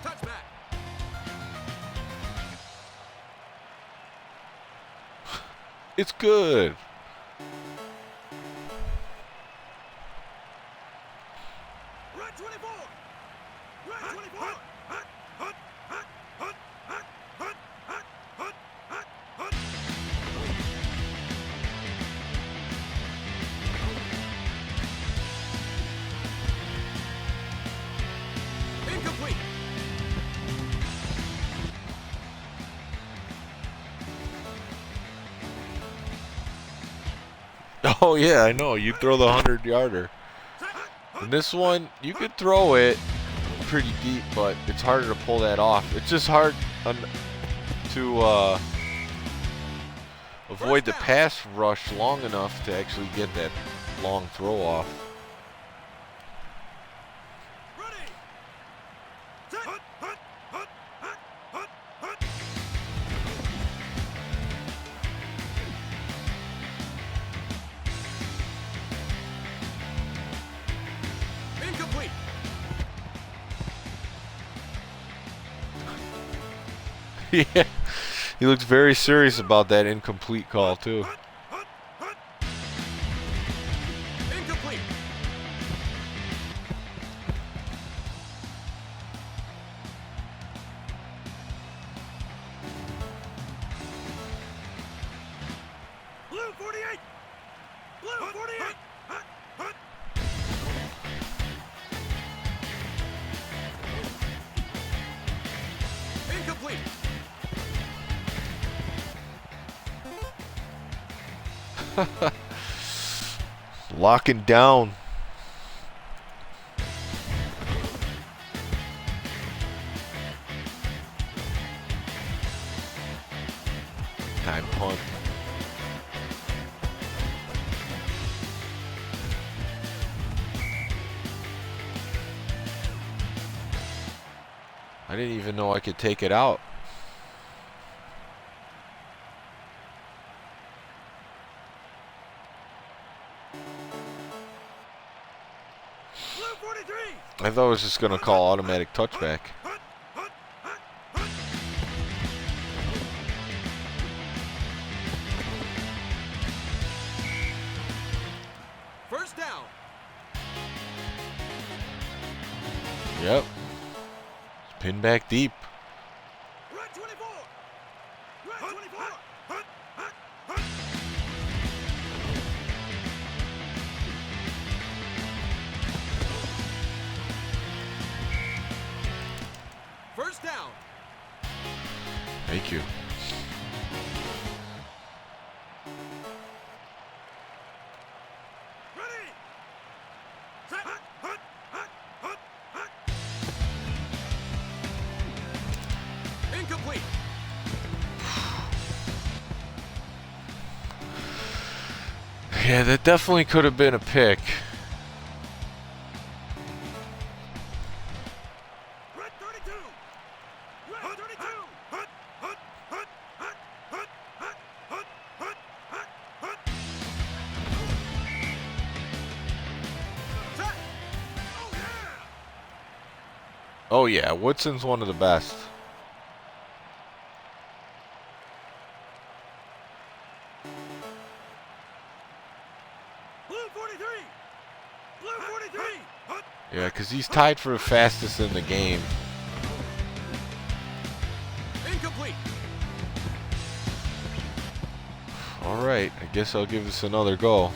Touchback. It's good. Red 24. Red 24. Hut, hut, hut, hut, hut, hut, hut, hut, hut, hut, hut. Incomplete. Oh yeah, I know. You throw the 100-yarder. In this one, you could throw it pretty deep, but it's harder to pull that off. It's just hard to avoid the pass rush long enough to actually get that long throw off. Ready. Set. Hut, hut, hut, hut, hut, hut. Incomplete. Yeah, he looks very serious about that incomplete call too. Hut, hut, hut. Incomplete. Blue 48. Blue 48. Hut, hut. Incomplete. Locking down. Time punt. I didn't even know I could take it out. Blue 43. I thought it was just going to call automatic touchback. Hut, hut, hut, hut. First down. Yep. Pin back deep. Red 24. Red 24. Hut, hut, hut. First down. Thank you. Ready. Set. Hut, hut, hut, hut, hut. Incomplete. Yeah, that definitely could have been a pick. Red 32. Red 32. Hut, hut, hut, hut, hut, hut, hut, hut, hut, hut. Set. Oh, yeah. Oh yeah, Woodson's one of the best. Yeah, because he's tied for the fastest in the game. Incomplete. All right, I guess I'll give this another go.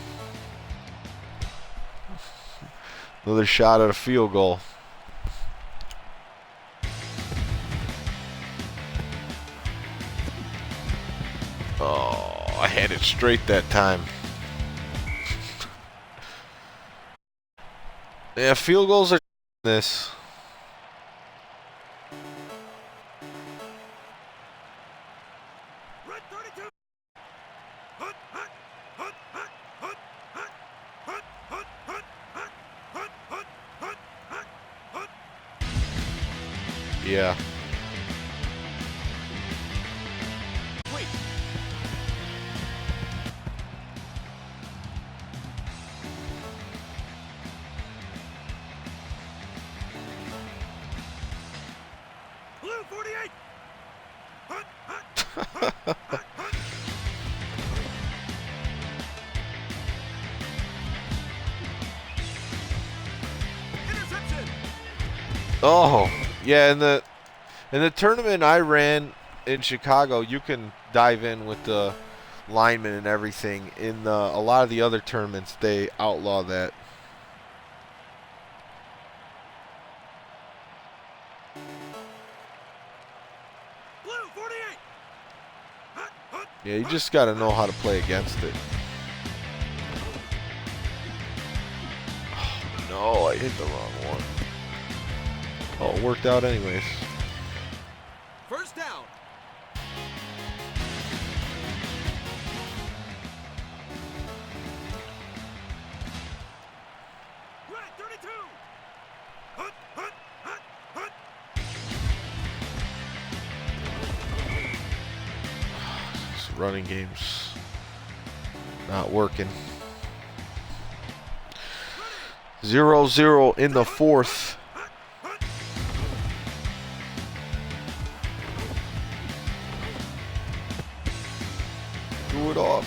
Another shot at a field goal. Oh, I had it straight that time. Yeah, field goals are this. Red 32. Yeah. Wait. Blue 48. Interception. Oh, yeah. In the tournament I ran in Chicago, you can dive in with the linemen and everything. In a lot of the other tournaments, they outlaw that. Blue 48. Yeah, you just got to know how to play against it. Oh, no, I hit the wrong one. Oh, it worked out anyways. First down. Red 32. This running game's not working. 0-0 in the fourth. Threw it off.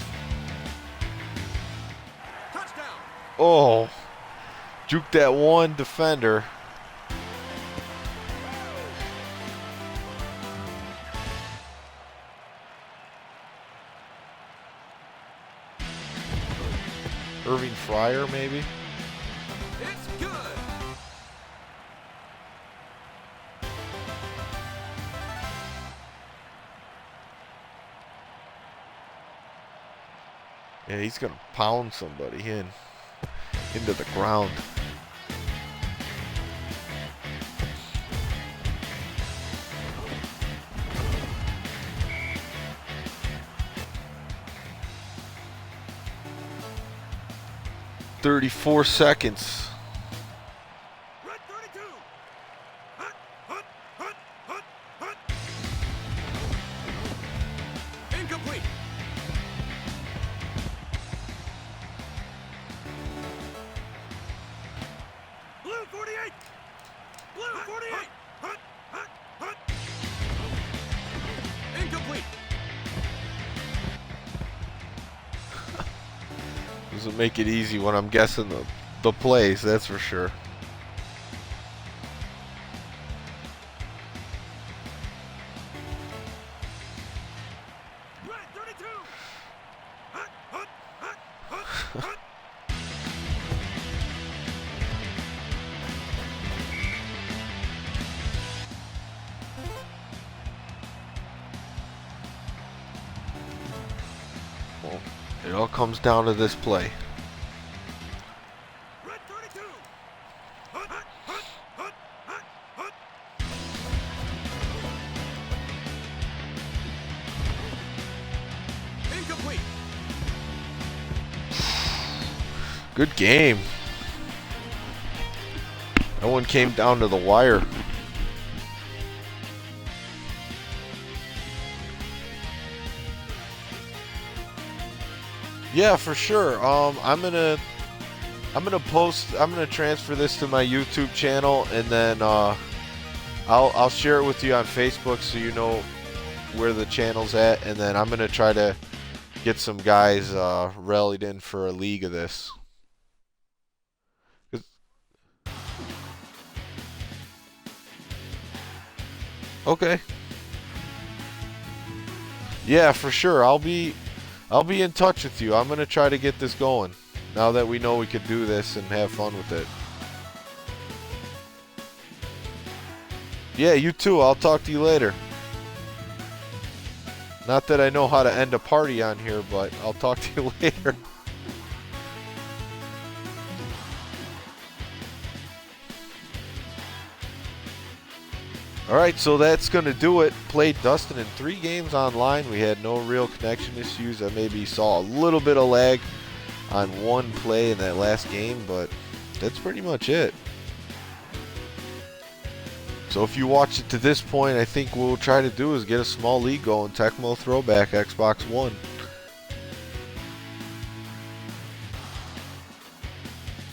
Touchdown. Oh, juke that one defender. Irving Fryer, maybe? It's good. Yeah, he's going to pound somebody into the ground. "34 seconds. Red 32. Incomplete. Blue 48. Blue 48. Incomplete. Doesn't make it easy when I'm guessing the plays, that's for sure. Red 32. Well, it all comes down to this play. Red 32. Incomplete. Good game. That one came down to the wire. Yeah, for sure. I'm gonna transfer this to my YouTube channel, and then I'll share it with you on Facebook so you know where the channel's at, and then I'm gonna try to get some guys rallied in for a league of this. Okay. Yeah, for sure. I'll be in touch with you. I'm gonna try to get this going. Now that we know we could do this and have fun with it. Yeah, you too. I'll talk to you later. Not that I know how to end a party on here, but I'll talk to you later. Alright, so that's going to do it. Played Dustin in 3 games online. We had no real connection issues. I maybe saw a little bit of lag on one play in that last game, but that's pretty much it. So if you watched it to this point, I think what we'll try to do is get a small league going. Tecmo Throwback Xbox One.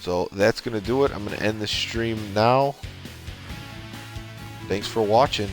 So that's going to do it. I'm going to end the stream now. Thanks for watching.